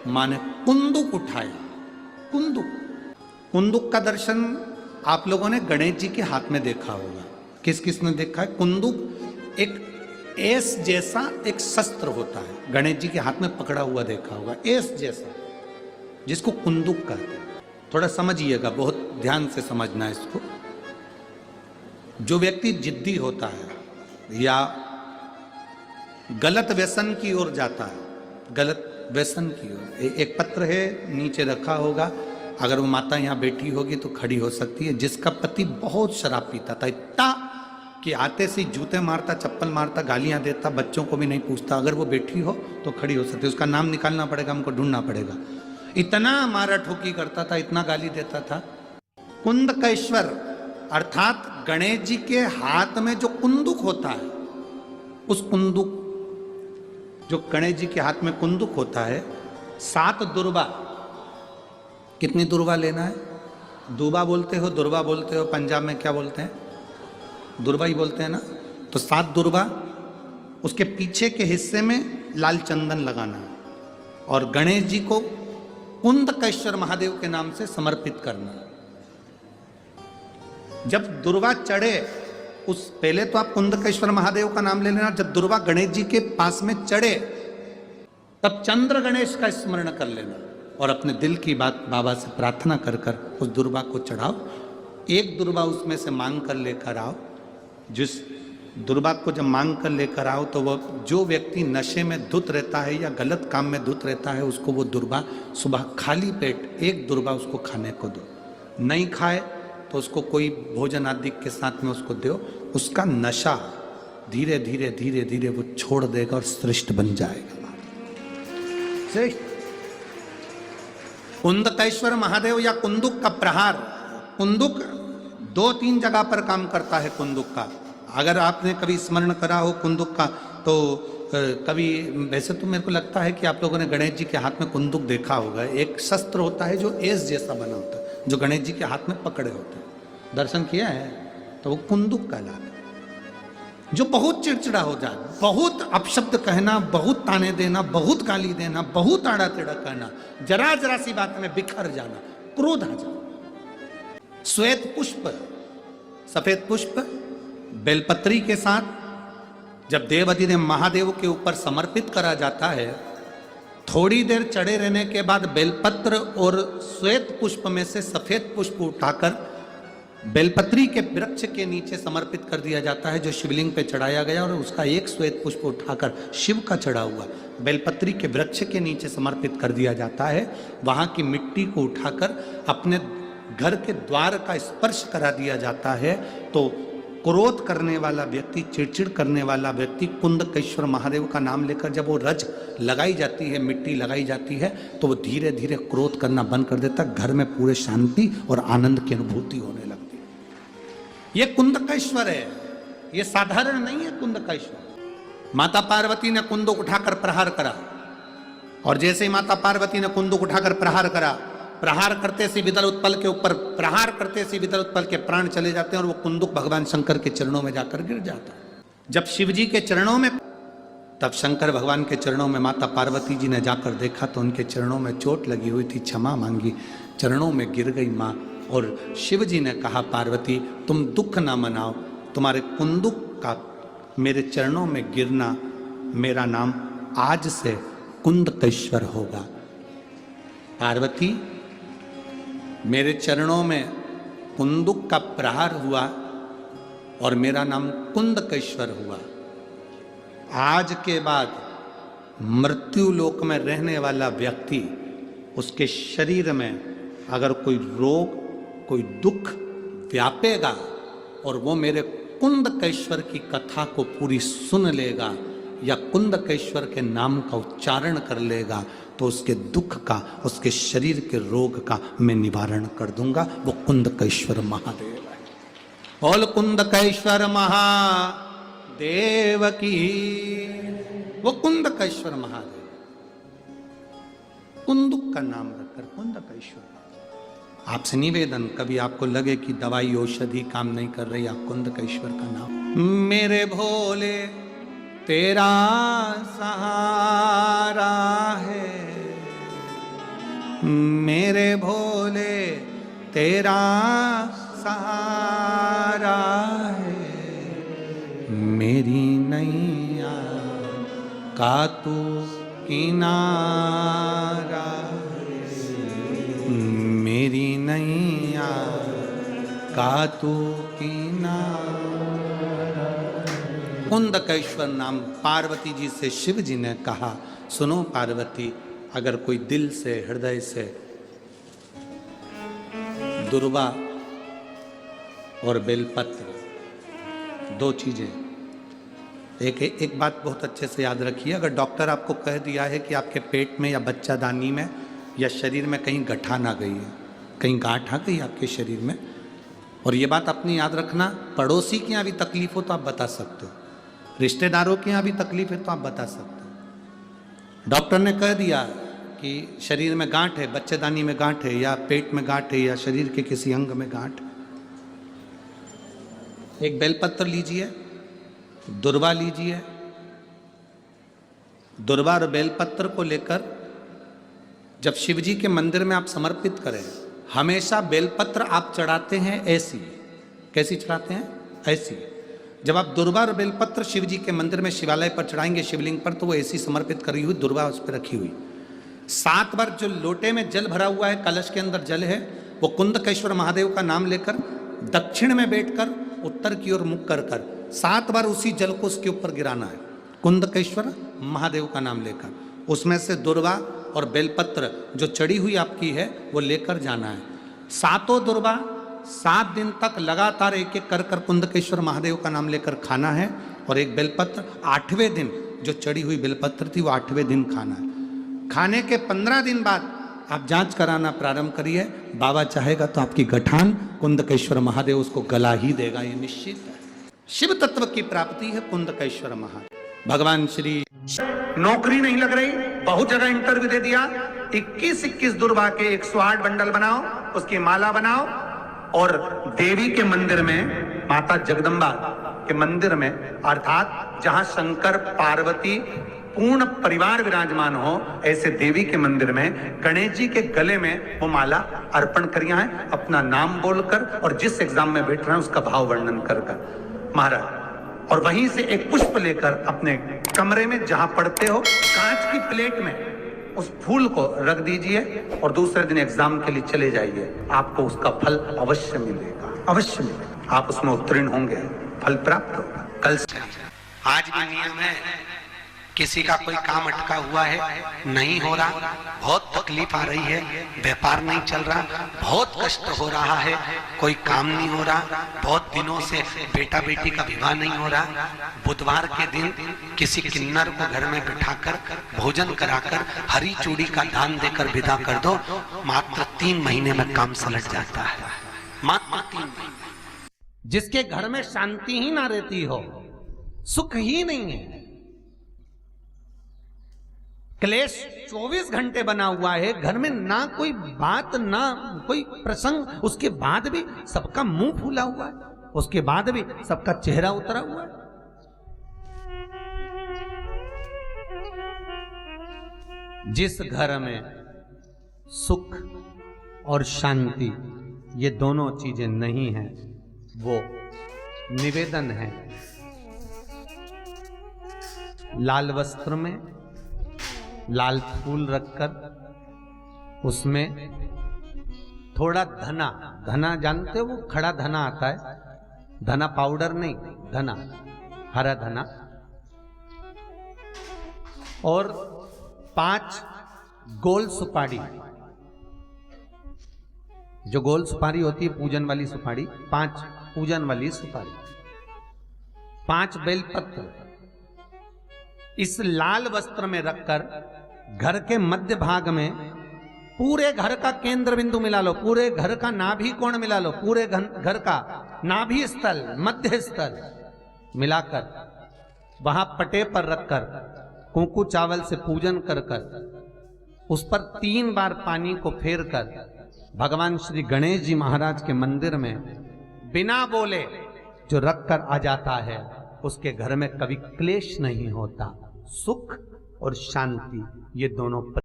माँ ने कुंदुक उठाया। कुंदुक, कुंदुक का दर्शन आप लोगों ने गणेश जी के हाथ में देखा होगा। किस किस ने देखा है? कुंदुक एक एस जैसा एक शस्त्र होता है, गणेश जी के हाथ में पकड़ा हुआ देखा होगा, एस जैसा, जिसको कुंदुक कहते हैं। थोड़ा समझिएगा, बहुत ध्यान से समझना है इसको। जो व्यक्ति जिद्दी होता है या गलत व्यसन की ओर जाता है, गलत व्यसन की ओर, एक पत्र है नीचे रखा होगा, अगर वो माता यहाँ बैठी होगी तो खड़ी हो सकती है, जिसका पति बहुत शराब पीता था, इतना कि आते से जूते मारता, चप्पल मारता, गालियां देता, बच्चों को भी नहीं पूछता। अगर वो बैठी हो तो खड़ी हो सकती है, उसका नाम निकालना पड़ेगा, हमको ढूंढना पड़ेगा। इतना मारा ठोकी करता था, इतना गाली देता था। कुंदकेश्वर अर्थात गणेश जी के हाथ में जो कुंदुक होता है, उस कुंदुक, जो गणेश जी के हाथ में कुंदुक होता है, 7 दुर्बा। कितनी दुर्बा लेना है? दुबा बोलते हो, दुर्बा बोलते हो, पंजाब में क्या बोलते हैं? दुर्बा ही बोलते हैं ना। तो 7 दुर्बा, उसके पीछे के हिस्से में लाल चंदन लगाना है और गणेश जी को कुंदकेश्वर महादेव के नाम से समर्पित करना। जब दुर्बा चढ़े, उस पहले तो आप कुंदकेश्वर महादेव का नाम ले लेना। जब दुर्बा गणेश जी के पास में चढ़े, तब चंद्र गणेश का स्मरण कर लेना और अपने दिल की बात बाबा से प्रार्थना कर कर उस दुर्बा को चढ़ाओ। एक दुर्बा उसमें से मांग कर लेकर आओ। जिस दुर्बा को जब मांग कर लेकर आओ, तो वह जो व्यक्ति नशे में धुत रहता है या गलत काम में धुत रहता है, उसको वो दुर्बा सुबह खाली पेट एक दुर्बा उसको खाने को दो। नहीं खाए तो उसको कोई भोजन आदि के साथ में उसको दो। उसका नशा धीरे धीरे धीरे धीरे वो छोड़ देगा और श्रेष्ठ बन जाएगा। श्रेष्ठ। कुंदकेश्वर महादेव या कुंदुक का प्रहार, कुंदुक 2-3 जगह पर काम करता है। कुंदुक का अगर आपने कभी स्मरण करा हो कुंदुक का, तो कभी, वैसे तो मेरे को लगता है कि आप लोगों ने गणेश जी के हाथ में कुंदुक देखा होगा। एक शस्त्र होता है जो एस जैसा बना होता है, जो गणेश जी के हाथ में पकड़े होते हैं। दर्शन किया है? तो वो कुंदुक कहलाता है। जो बहुत चिड़चिड़ा हो जाए, बहुत अपशब्द कहना, बहुत ताने देना, बहुत गाली देना, बहुत आड़ा टेढ़ा कहना, जरा जरा सी बात में बिखर जाना, क्रोध आ जाना। श्वेत पुष्प, सफेद पुष्प बेलपत्री के साथ जब देवाधिदेव महादेव के ऊपर समर्पित करा जाता है, थोड़ी देर चढ़े रहने के बाद बेलपत्र और श्वेत पुष्प में से सफेद पुष्प उठाकर बेलपत्री के वृक्ष के नीचे समर्पित कर दिया जाता है, जो शिवलिंग पे चढ़ाया गया, और उसका एक श्वेत पुष्प उठाकर शिव का चढ़ा हुआ बेलपत्री के वृक्ष के नीचे समर्पित कर दिया जाता है। वहां की मिट्टी को उठाकर अपने घर के द्वार का स्पर्श करा दिया जाता है। तो क्रोध करने वाला व्यक्ति, चिड़चिड़ करने वाला व्यक्ति कुंदकेश्वर महादेव का नाम लेकर जब वो रज लगाई जाती है, मिट्टी लगाई जाती है, तो वो धीरे धीरे क्रोध करना बंद कर देता है। घर में पूरे शांति और आनंद की अनुभूति होने लगती है। ये कुंदकेश्वर है, ये साधारण नहीं है कुंदकेश्वर। माता पार्वती ने कुंदुक उठाकर प्रहार करा, और जैसे ही माता पार्वती ने कुंदुक उठाकर प्रहार करा, प्रहार करते से विदल उत्पल के ऊपर, प्रहार करते से विदल उत्पल के प्राण चले जाते हैं और वो कुंदुक भगवान शंकर के चरणों में जाकर गिर जाता है। जब शिव जी के चरणों में, तब शंकर भगवान के चरणों में माता पार्वती जी ने जाकर देखा तो उनके चरणों में चोट लगी हुई थी, क्षमा मांगी, चरणों में गिर गई माँ। और शिव जी ने कहा, पार्वती तुम दुख ना मनाओ, तुम्हारे कुंदुक का मेरे चरणों में गिरना, मेरा नाम आज से कुंदकेश्वर होगा। पार्वती, मेरे चरणों में कुंदुक का प्रहार हुआ और मेरा नाम कुंदकेश्वर हुआ। आज के बाद मृत्यु लोक में रहने वाला व्यक्ति, उसके शरीर में अगर कोई रोग, कोई दुख व्यापेगा और वो मेरे कुंदकेश्वर की कथा को पूरी सुन लेगा या कुंदकेश्वर के नाम का उच्चारण कर लेगा, तो उसके दुख का, उसके शरीर के रोग का मैं निवारण कर दूंगा। वो कुंदकेश्वर महादेव है। बोल कुंदकेश्वर महादेव की। वो कुंदकेश्वर महादेव, कुंदुक का नाम रखकर कुंदकेश्वर। आपसे निवेदन, कभी आपको लगे कि दवाई औषधि काम नहीं कर रही, आप कुंदकेश्वर का नाम, मेरे भोले तेरा सहारा है, मेरे भोले तेरा सहारा है, मेरी नैया का तू किनारा है, मेरी नैया का तू किनारा। कुंदकेश्वर नाम पार्वती जी से शिव जी ने कहा, सुनो पार्वती, अगर कोई दिल से हृदय से दुर्वा और बेलपत्र दो चीजें, एक बात बहुत अच्छे से याद रखिए, अगर डॉक्टर आपको कह दिया है कि आपके पेट में या बच्चादानी में या शरीर में कहीं गठा ना गई है, कहीं गांठ आ गई आपके शरीर में, और ये बात अपनी याद रखना, पड़ोसी के यहाँ भी तकलीफ हो तो आप बता सकते हो, रिश्तेदारों के यहाँ भी तकलीफ है तो आप बता सकते हो। डॉक्टर ने कह दिया कि शरीर में गांठ है, बच्चेदानी में गांठ है, या पेट में गांठ है, या शरीर के किसी अंग में गांठ, एक बेलपत्र लीजिए, दुर्वा लीजिए, दुर्वा और बेलपत्र को लेकर जब शिव जी के मंदिर में आप समर्पित करें, हमेशा बेलपत्र आप चढ़ाते हैं ऐसी, कैसी चढ़ाते हैं? ऐसी। जब आप दुर्वा और बेलपत्र शिव जी के मंदिर में शिवालय पर चढ़ाएंगे, शिवलिंग पर, तो वो ऐसी समर्पित करी हुई दुर्वा उस पर रखी हुई। 7 बार जो लोटे में जल भरा हुआ है, कलश के अंदर जल है, वो कुंदकेश्वर महादेव का नाम लेकर दक्षिण में बैठकर उत्तर की ओर मुख कर 7 बार उसी जल को उसके ऊपर गिराना है, कुंदकेश्वर महादेव का नाम लेकर। उसमें से दुर्वा और बेलपत्र जो चढ़ी हुई आपकी है वो लेकर जाना है। 7 दुर्वा 7 दिन तक लगातार एक एक कर कुंदकेश्वर महादेव का नाम लेकर खाना है, और एक बेलपत्र 8वें दिन जो चढ़ी हुई बेलपत्र थी वो 8वें दिन खाना है। खाने के 15 दिन बाद आप जांच कराना प्रारंभ करिए, बाबा चाहेगा तो आपकी गठान कुंदकेश्वर महादेव उसको गला ही देगा, ये निश्चित है। शिव तत्व की प्राप्ति है कुंदकेश्वर महादेव। भगवान श्री नौकरी नहीं लग रही, बहुत जगह इंटरव्यू दे दिया, 21 दुर्वा के 108 बंडल बनाओ, उसकी माला बनाओ, और देवी के मंदिर में, माता जगदम्बा के मंदिर में, अर्थात जहां शंकर पार्वती पूर्ण परिवार विराजमान हो, ऐसे देवी के मंदिर में गणेश जी के गले में वो माला अर्पण करिया है, अपना नाम बोलकर और जिस एग्जाम में बैठ रहे हैं उसका भाव वर्णन कर महाराज, और वहीं से एक पुष्प लेकर अपने कमरे में जहां पढ़ते हो कांच की प्लेट में उस फूल को रख दीजिए, और दूसरे दिन एग्जाम के लिए चले जाइए, आपको उसका फल अवश्य मिलेगा, अवश्य मिलेगा, आप उसमें उत्तीर्ण होंगे, फल प्राप्त होगा। कल से आज भी नियम है, किसी का कोई काम अटका हुआ है, नहीं हो रहा, बहुत तकलीफ आ रही है, व्यापार नहीं चल रहा, बहुत कष्ट हो रहा है, कोई काम नहीं हो रहा, बहुत दिनों से बेटा बेटी का विवाह नहीं हो रहा, बुधवार के दिन किसी किन्नर को घर में बिठाकर भोजन कराकर हरी चूड़ी का दान देकर विदा कर दो, मात्र 3 महीने में काम सलट जाता है, मात्र 3 महीने। जिसके घर में शांति ही ना रहती हो, सुख ही नहीं है, क्लेश 24 घंटे बना हुआ है, घर में ना कोई बात ना कोई प्रसंग, उसके बाद भी सबका मुंह फूला हुआ है, उसके बाद भी सबका चेहरा उतरा हुआ है। जिस घर में सुख और शांति ये दोनों चीजें नहीं हैं, वो निवेदन है लाल वस्त्र में लाल फूल रखकर उसमें थोड़ा धना, धना जानते हो, वो खड़ा धना आता है, धना पाउडर नहीं, धना, हरा धना, और 5 गोल सुपारी, जो गोल सुपारी होती है पूजन वाली सुपारी, 5 पूजन वाली सुपारी, 5 बेलपत्र इस लाल वस्त्र में रखकर घर के मध्य भाग में पूरे घर का केंद्र बिंदु मिला लो, पूरे घर का नाभि कोण मिला लो, पूरे घर का नाभि स्थल, मध्य स्थल मिलाकर वहां पटे पर रखकर कुंकू चावल से पूजन कर उस पर 3 बार पानी को फेर कर भगवान श्री गणेश जी महाराज के मंदिर में बिना बोले जो रखकर आ जाता है, उसके घर में कभी क्लेश नहीं होता, सुख और शांति ये दोनों